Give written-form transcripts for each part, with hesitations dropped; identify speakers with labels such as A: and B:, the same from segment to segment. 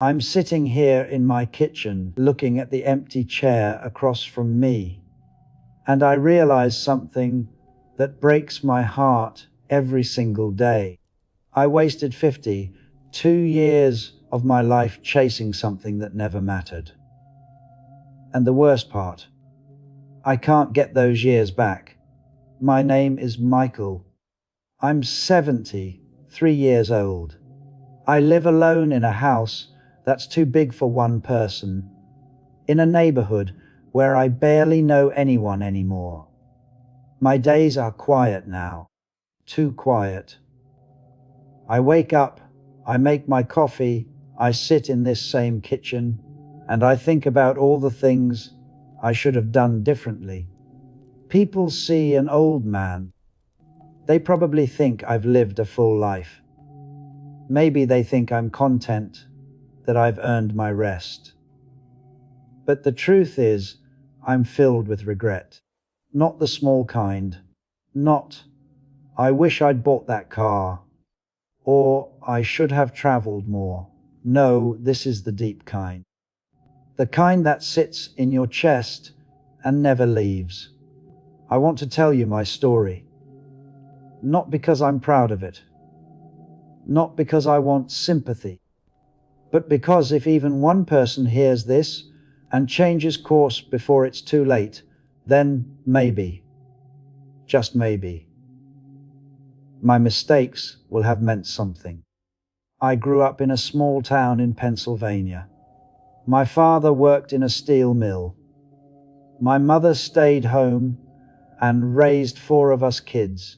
A: I'm sitting here in my kitchen looking at the empty chair across from me, and I realize something that breaks my heart every single day. I wasted 52 years of my life chasing something that never mattered. And the worst part, I can't get those years back. My name is Michael. I'm 73 years old. I live alone in a house that's too big for one person, in a neighborhood where I barely know anyone anymore. My days are quiet now, too quiet. I wake up, I make my coffee, I sit in this same kitchen, and I think about all the things I should have done differently. People see an old man. They probably think I've lived a full life. Maybe they think I'm content, that I've earned my rest. But the truth is, I'm filled with regret. Not the small kind. Not, I wish I'd bought that car. Or, I should have traveled more. No, this is the deep kind. The kind that sits in your chest and never leaves. I want to tell you my story. Not because I'm proud of it. Not because I want sympathy. But because if even one person hears this and changes course before it's too late, then maybe, just maybe, my mistakes will have meant something. I grew up in a small town in Pennsylvania. My father worked in a steel mill. My mother stayed home and raised 4 of us kids.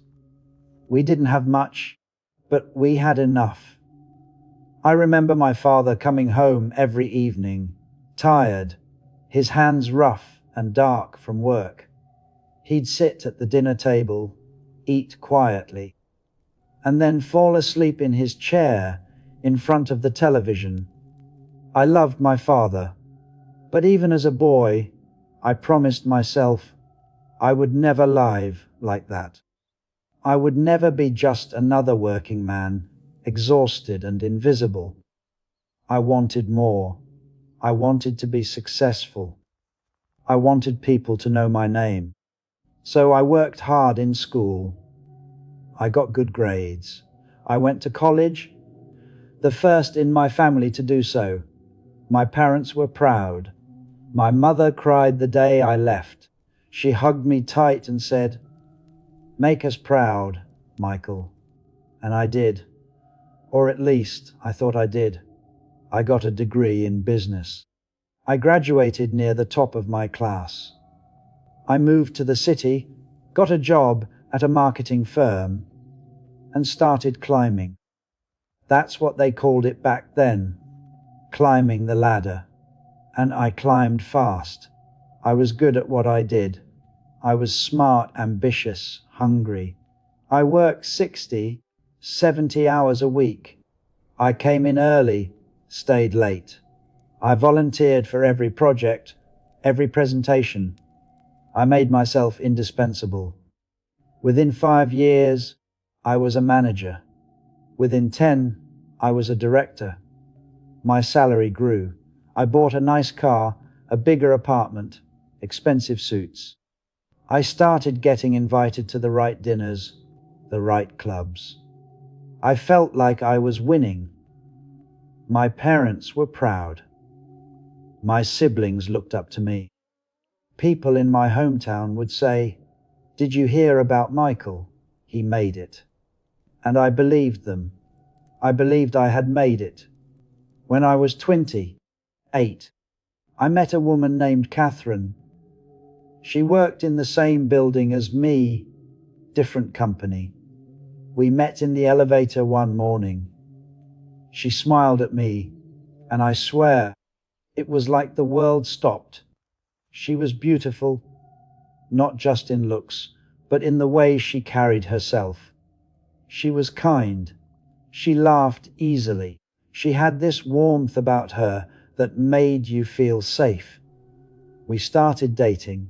A: We didn't have much, but we had enough. I remember my father coming home every evening, tired, his hands rough and dark from work. He'd sit at the dinner table, eat quietly, and then fall asleep in his chair in front of the television. I loved my father, but even as a boy, I promised myself I would never live like that. I would never be just another working man, exhausted and invisible. I wanted more. I wanted to be successful. I wanted people to know my name. So I worked hard in school. I got good grades. I went to college, the first in my family to do so. My parents were proud. My mother cried the day I left. She hugged me tight and said, "Make us proud, Michael." And I did. Or at least, I thought I did. I got a degree in business. I graduated near the top of my class. I moved to the city, got a job at a marketing firm, and started climbing. That's what they called it back then, climbing the ladder. And I climbed fast. I was good at what I did. I was smart, ambitious, hungry. I worked 60, 70 hours a week. I came in early, stayed late. I volunteered for every project, every presentation. I made myself indispensable. Within 5 years, I was a manager. Within 10, I was a director. My salary grew. I bought a nice car, a bigger apartment, expensive suits. I started getting invited to the right dinners, the right clubs. I felt like I was winning. My parents were proud. My siblings looked up to me. People in my hometown would say, "Did you hear about Michael? He made it." And I believed them. I believed I had made it. When I was 28, I met a woman named Catherine. She worked in the same building as me, different company. We met in the elevator one morning. She smiled at me, and I swear, it was like the world stopped. She was beautiful, not just in looks, but in the way she carried herself. She was kind. She laughed easily. She had this warmth about her that made you feel safe. We started dating.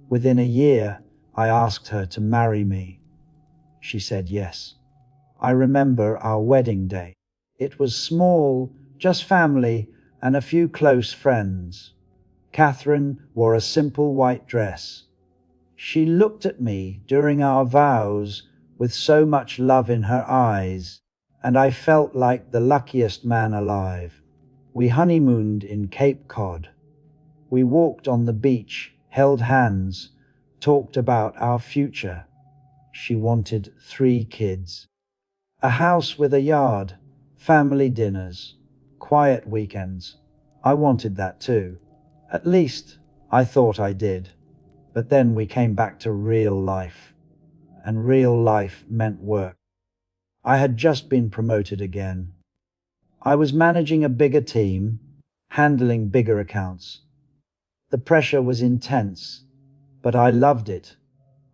A: Within a year, I asked her to marry me. She said yes. I remember our wedding day. It was small, Just family and a few close friends. Catherine wore a simple white dress. She looked at me during our vows with so much love in her eyes, and I felt like the luckiest man alive. We honeymooned in Cape Cod. We walked on the beach, held hands, talked about our future. She wanted 3 kids. A house with a yard, family dinners, quiet weekends. I wanted that too. At least, I thought I did. But then we came back to real life. And real life meant work. I had just been promoted again. I was managing a bigger team, handling bigger accounts. The pressure was intense, but I loved it.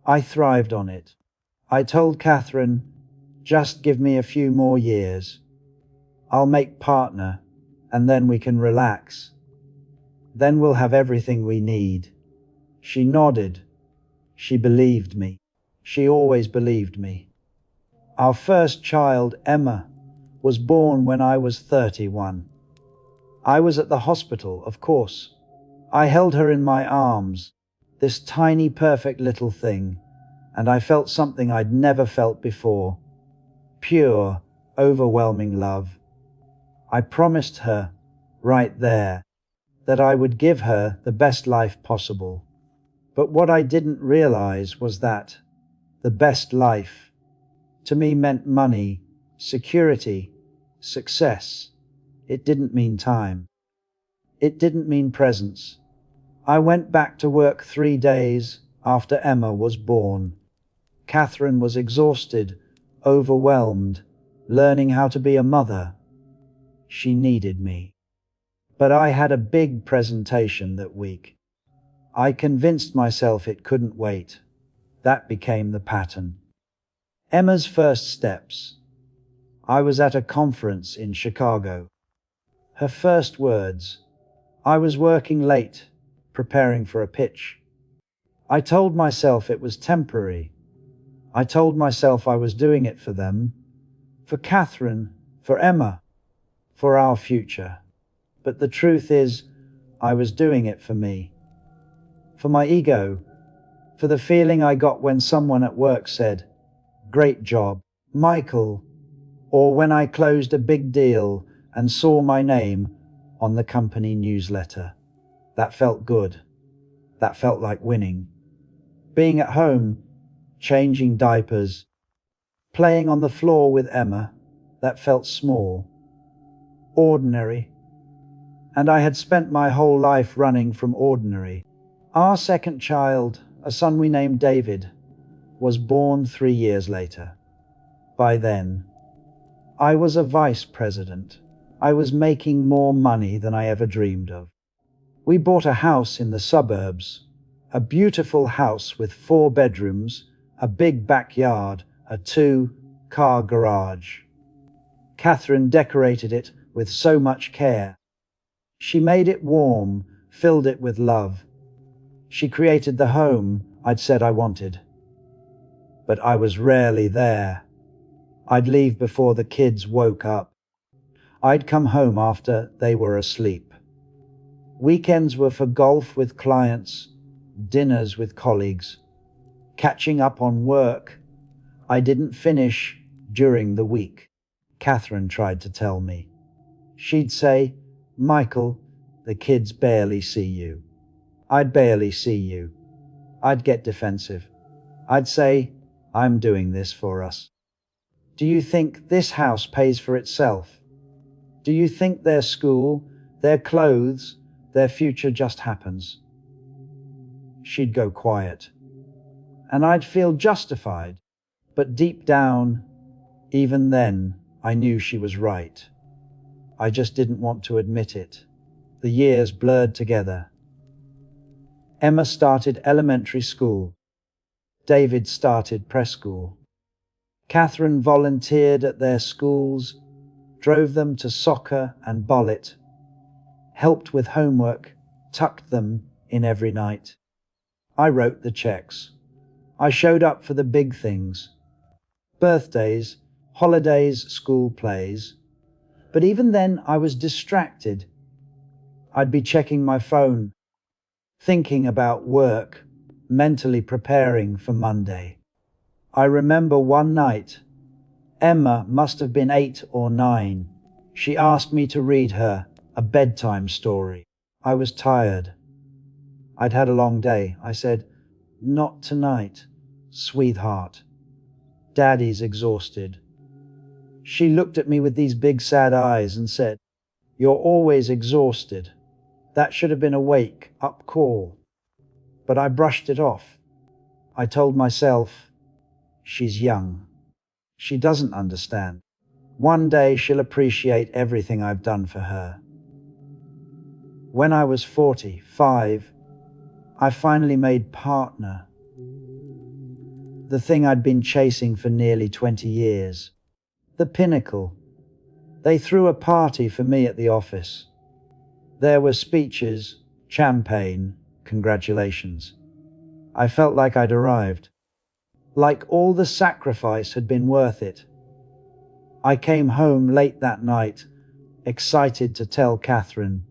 A: I thrived on it. I told Catherine, just give me a few more years. I'll make partner, and then we can relax. Then we'll have everything we need. She nodded. She believed me. She always believed me. Our first child, Emma, was born when I was 31. I was at the hospital, of course. I held her in my arms, this tiny, perfect little thing, and I felt something I'd never felt before. Pure, overwhelming love. I promised her, right there, that I would give her the best life possible. But what I didn't realize was that the best life, to me, meant money, security, success. It didn't mean time. It didn't mean presence. I went back to work 3 days after Emma was born. Catherine was exhausted, overwhelmed, learning how to be a mother. She needed me. But I had a big presentation that week. I convinced myself it couldn't wait. That became the pattern. Emma's first steps. I was at a conference in Chicago. Her first words. I was working late, preparing for a pitch. I told myself it was temporary. I told myself I was doing it for them, for Catherine, for Emma, for our future. But the truth is, I was doing it for me. For my ego, for the feeling I got when someone at work said, "Great job, Michael," or when I closed a big deal and saw my name on the company newsletter. That felt good. That felt like winning. Being at home, changing diapers, playing on the floor with Emma, that felt small, ordinary. And I had spent my whole life running from ordinary. Our second child, a son we named David, was born 3 years later. By then, I was a vice president. I was making more money than I ever dreamed of. We bought a house in the suburbs, a beautiful house with 4 bedrooms, a big backyard, a 2-car garage. Catherine decorated it with so much care. She made it warm, filled it with love. She created the home I'd said I wanted. But I was rarely there. I'd leave before the kids woke up. I'd come home after they were asleep. Weekends were for golf with clients, dinners with colleagues, catching up on work I didn't finish during the week. Catherine tried to tell me. She'd say, "Michael, the kids barely see you." I'd barely see you. I'd get defensive. I'd say, "I'm doing this for us. Do you think this house pays for itself? Do you think their school, their clothes, their future just happens?" She'd go quiet. And I'd feel justified. But deep down, even then, I knew she was right. I just didn't want to admit it. The years blurred together. Emma started elementary school. David started preschool. Catherine volunteered at their schools, drove them to soccer and bollet, helped with homework, tucked them in every night. I wrote the checks. I showed up for the big things. Birthdays, holidays, school plays. But even then, I was distracted. I'd be checking my phone, thinking about work, mentally preparing for Monday. I remember one night, Emma must have been 8 or 9. She asked me to read her a bedtime story. I was tired. I'd had a long day. I said, "Not tonight, sweetheart. Daddy's exhausted." She looked at me with these big sad eyes and said, "You're always exhausted. That should have been a wake-up call." But I brushed it off. I told myself, she's young. She doesn't understand. One day she'll appreciate everything I've done for her. When I was 45, I finally made partner. The thing I'd been chasing for nearly 20 years. The pinnacle. They threw a party for me at the office. There were speeches, champagne, congratulations. I felt like I'd arrived. Like all the sacrifice had been worth it. I came home late that night, excited to tell Catherine.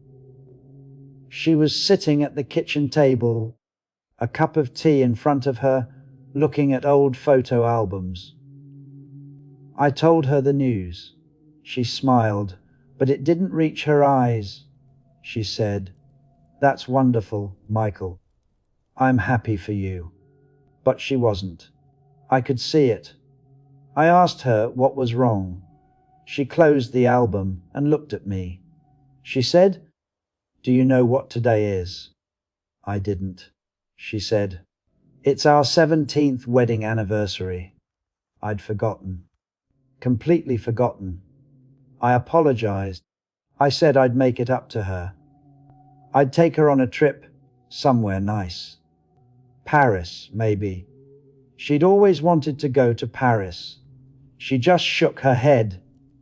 A: She was sitting at the kitchen table, a cup of tea in front of her, looking at old photo albums. I told her the news. She smiled, but it didn't reach her eyes. She said, "That's wonderful, Michael. I'm happy for you." But she wasn't. I could see it. I asked her what was wrong. She closed the album and looked at me. She said, "Do you know what today is?" I didn't. She said, "It's our 17th wedding anniversary." I'd forgotten. Completely forgotten. I apologized. I said I'd make it up to her. I'd take her on a trip somewhere nice. Paris, maybe. She'd always wanted to go to Paris. She just shook her head.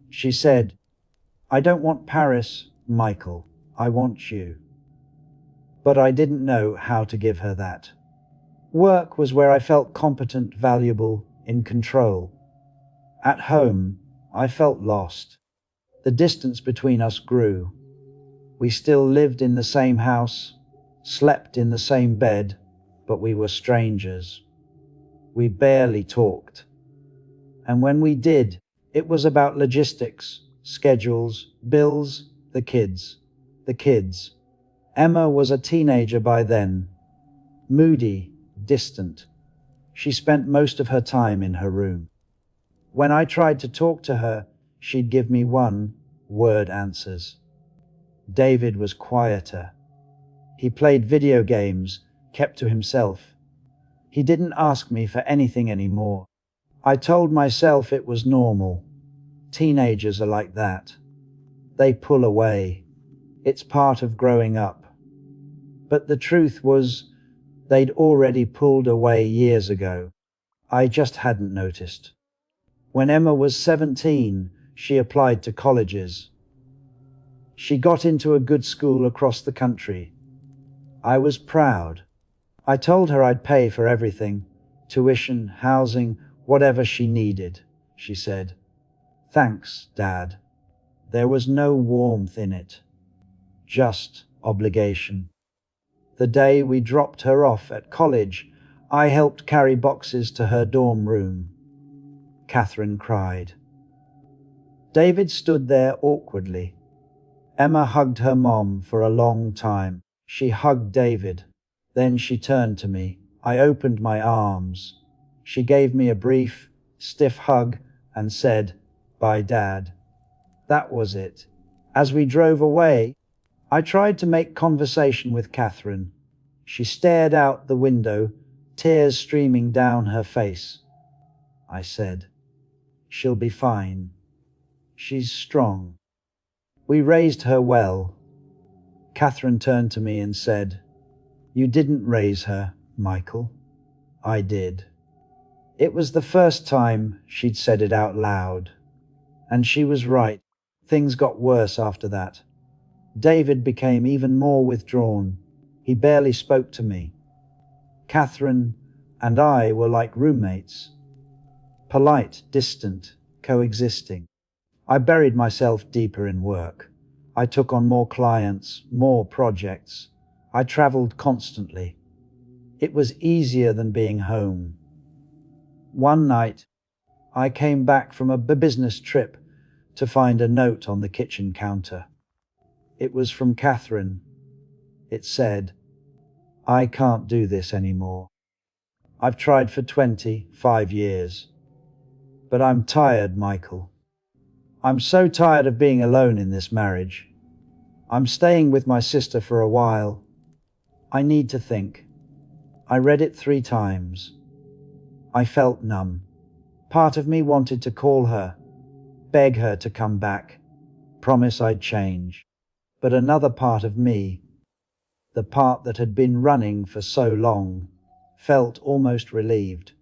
A: She said, "I don't want Paris, Michael. I want you." But I didn't know how to give her that. Work was where I felt competent, valuable, in control. At home, I felt lost. The distance between us grew. We still lived in the same house, slept in the same bed, but we were strangers. We barely talked. And when we did, it was about logistics, schedules, bills, the kids. The kids. Emma was a teenager by then. Moody, distant. She spent most of her time in her room. When I tried to talk to her, she'd give me one-word answers. David was quieter. He played video games, kept to himself. He didn't ask me for anything anymore. I told myself it was normal. Teenagers are like that. They pull away. It's part of growing up. But the truth was, they'd already pulled away years ago. I just hadn't noticed. When Emma was 17, she applied to colleges. She got into a good school across the country. I was proud. I told her I'd pay for everything, tuition, housing, whatever she needed. She said, "Thanks, Dad." There was no warmth in it, just obligation. The day we dropped her off at college, I helped carry boxes to her dorm room. Catherine cried. David stood there awkwardly. Emma hugged her mom for a long time. She hugged David. Then she turned to me. I opened my arms. She gave me a brief, stiff hug and said, "Bye, Dad." That was it. As we drove away, I tried to make conversation with Catherine. She stared out the window, tears streaming down her face. I said, "She'll be fine. She's strong. We raised her well." Catherine turned to me and said, "You didn't raise her, Michael." I did. It was the first time she'd said it out loud. And she was right. Things got worse after that. David became even more withdrawn. He barely spoke to me. Catherine and I were like roommates. Polite, distant, coexisting. I buried myself deeper in work. I took on more clients, more projects. I traveled constantly. It was easier than being home. One night, I came back from a business trip to find a note on the kitchen counter. It was from Catherine. It said, "I can't do this anymore. I've tried for 25 years. But I'm tired, Michael. I'm so tired of being alone in this marriage. I'm staying with my sister for a while. I need to think." I read it 3 times. I felt numb. Part of me wanted to call her, beg her to come back, promise I'd change. But another part of me, the part that had been running for so long, felt almost relieved.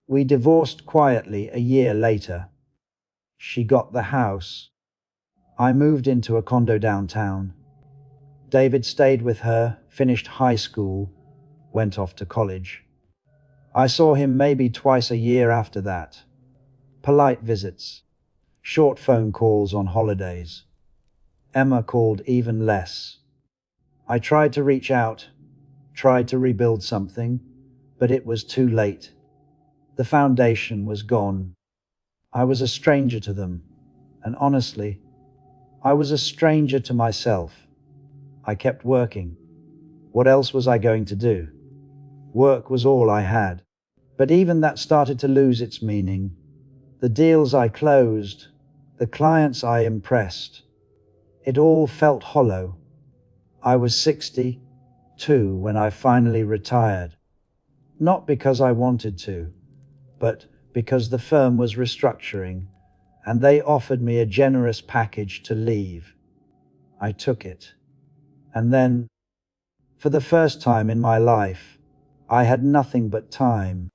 A: We divorced quietly a year later. She got the house. I moved into a condo downtown. David stayed with her, finished high school, went off to college. I saw him maybe twice a year after that. Polite visits, short phone calls on holidays. Emma called even less. I tried to reach out, tried to rebuild something, but it was too late. The foundation was gone. I was a stranger to them, and honestly, I was a stranger to myself. I kept working. What else was I going to do? Work was all I had. But even that started to lose its meaning. The deals I closed, the clients I impressed, it all felt hollow. I was 62 when I finally retired. Not because I wanted to, but because the firm was restructuring, and they offered me a generous package to leave. I took it. And then, for the first time in my life, I had nothing but time.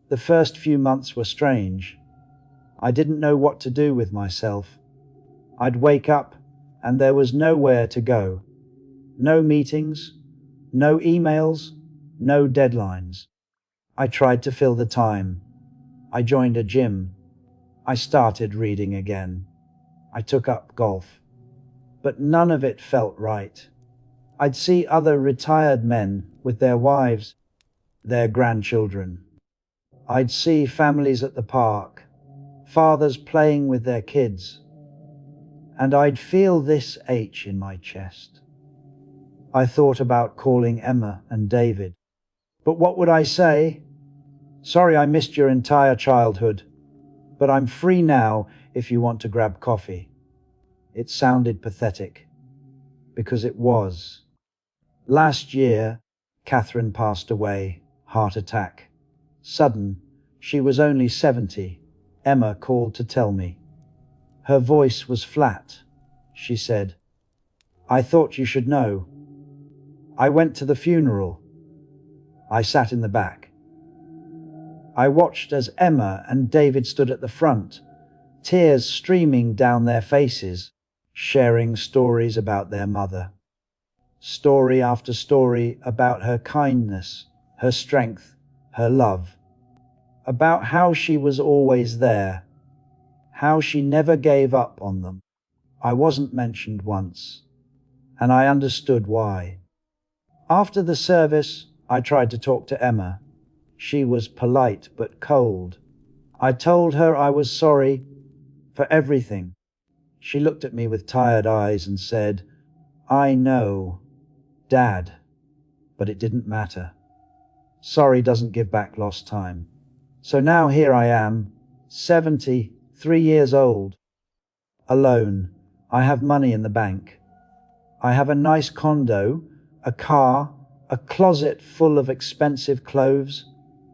A: The first few months were strange. I didn't know what to do with myself. I'd wake up, and there was nowhere to go. No meetings, no emails, no deadlines. I tried to fill the time. I joined a gym. I started reading again. I took up golf. But none of it felt right. I'd see other retired men with their wives, their grandchildren. I'd see families at the park, fathers playing with their kids, and I'd feel this ache in my chest. I thought about calling Emma and David. But what would I say? "Sorry I missed your entire childhood, but I'm free now if you want to grab coffee." It sounded pathetic, because it was. Last year, Catherine passed away, heart attack. Sudden, she was only 70. Emma called to tell me. Her voice was flat. She said, "I thought you should know." I went to the funeral. I sat in the back. I watched as Emma and David stood at the front, tears streaming down their faces, sharing stories about their mother. Story after story about her kindness, her strength, her love. About how she was always there, how she never gave up on them. I wasn't mentioned once, and I understood why. After the service, I tried to talk to Emma. She was polite but cold. I told her I was sorry for everything. She looked at me with tired eyes and said, "I know, Dad," but it didn't matter. Sorry doesn't give back lost time. So now here I am, 73 years old, alone. I have money in the bank. I have a nice condo, a car, a closet full of expensive clothes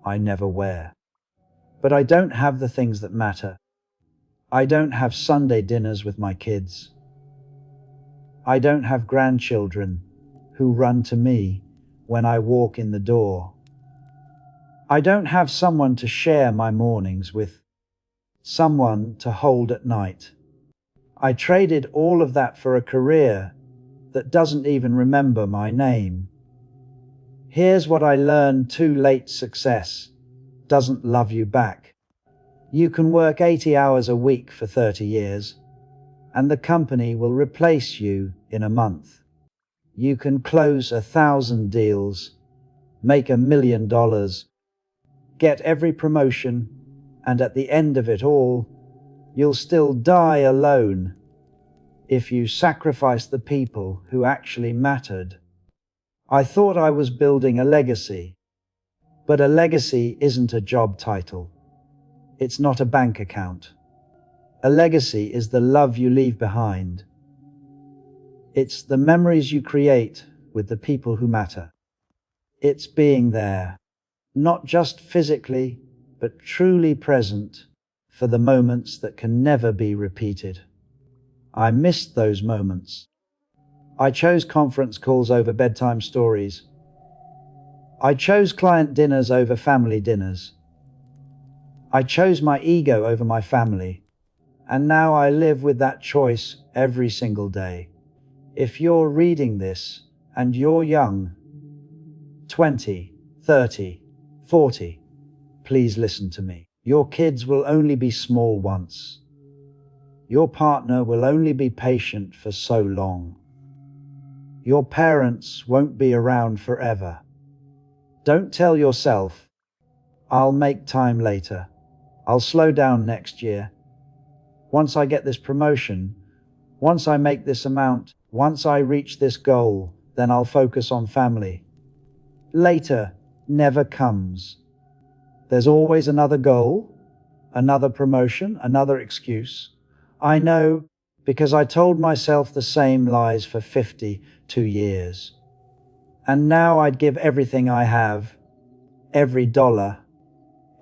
A: I never wear. But I don't have the things that matter. I don't have Sunday dinners with my kids. I don't have grandchildren who run to me when I walk in the door. I don't have someone to share my mornings with, someone to hold at night. I traded all of that for a career that doesn't even remember my name. Here's what I learned too late: success doesn't love you back. You can work 80 hours a week for 30 years, and the company will replace you in a month. You can close 1,000 deals, make $1 million, get every promotion, and at the end of it all, you'll still die alone if you sacrifice the people who actually mattered. I thought I was building a legacy, but a legacy isn't a job title. It's not a bank account. A legacy is the love you leave behind. It's the memories you create with the people who matter. It's being there, not just physically, but truly present for the moments that can never be repeated. I missed those moments. I chose conference calls over bedtime stories. I chose client dinners over family dinners. I chose my ego over my family, and now I live with that choice every single day. If you're reading this and you're young, 20, 30, 40, please listen to me. Your kids will only be small once. Your partner will only be patient for so long. Your parents won't be around forever. Don't tell yourself, I'll make time later. I'll slow down next year. Once I get this promotion, once I make this amount, once I reach this goal, then I'll focus on family. Later never comes. There's always another goal, another promotion, another excuse. I know because I told myself the same lies for 52 years. And now I'd give everything I have, every dollar,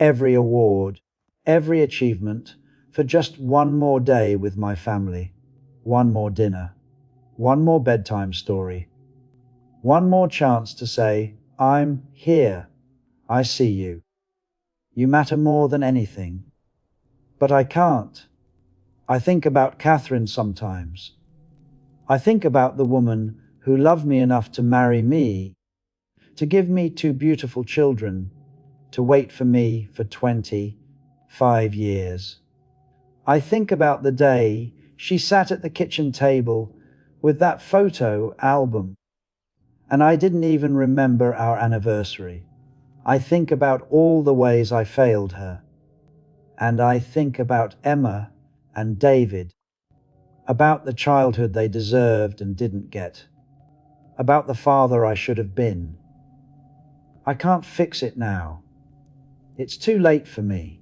A: every award, every achievement, for just one more day with my family, one more dinner, one more bedtime story, one more chance to say, I'm here, I see you. You matter more than anything. But I can't. I think about Catherine sometimes. I think about the woman who loved me enough to marry me, to give me 2 beautiful children, to wait for me for 25 years. I think about the day she sat at the kitchen table with that photo album, and I didn't even remember our anniversary. I think about all the ways I failed her, and I think about Emma and David, about the childhood they deserved and didn't get, about the father I should have been. I can't fix it now. It's too late for me,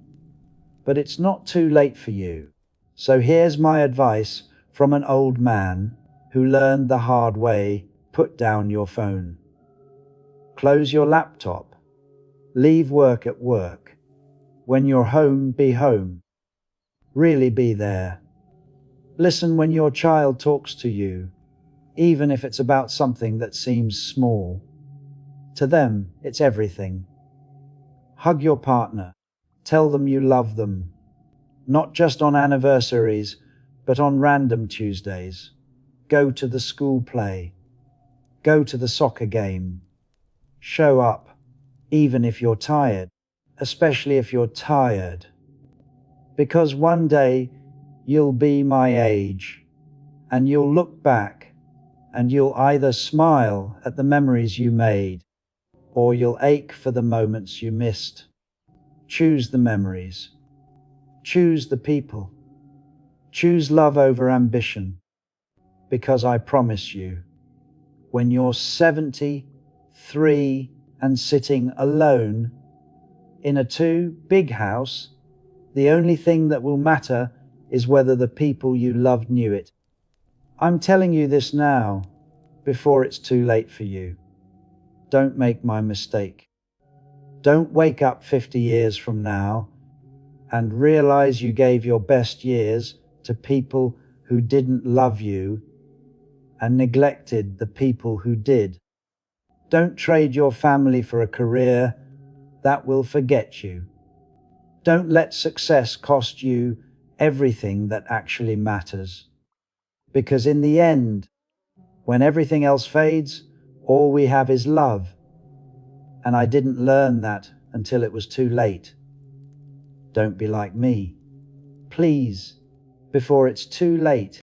A: but it's not too late for you. So here's my advice from an old man who learned the hard way: put down your phone. Close your laptop. Leave work at work. When you're home, be home. Really be there. Listen when your child talks to you, even if it's about something that seems small. To them, it's everything. Hug your partner. Tell them you love them. Not just on anniversaries, but on random Tuesdays. Go to the school play. Go to the soccer game. Show up, even if you're tired, especially if you're tired. Because one day you'll be my age, and you'll look back, and you'll either smile at the memories you made, or you'll ache for the moments you missed. Choose the memories. Choose the people. Choose love over ambition. Because I promise you, when you're 73 and sitting alone in a 2 big house, the only thing that will matter is whether the people you loved knew it. I'm telling you this now, before it's too late for you. Don't make my mistake. Don't wake up 50 years from now and realize you gave your best years to people who didn't love you and neglected the people who did. Don't trade your family for a career that will forget you. Don't let success cost you everything that actually matters. Because in the end, when everything else fades, all we have is love. And I didn't learn that until it was too late. Don't be like me. Please, before it's too late.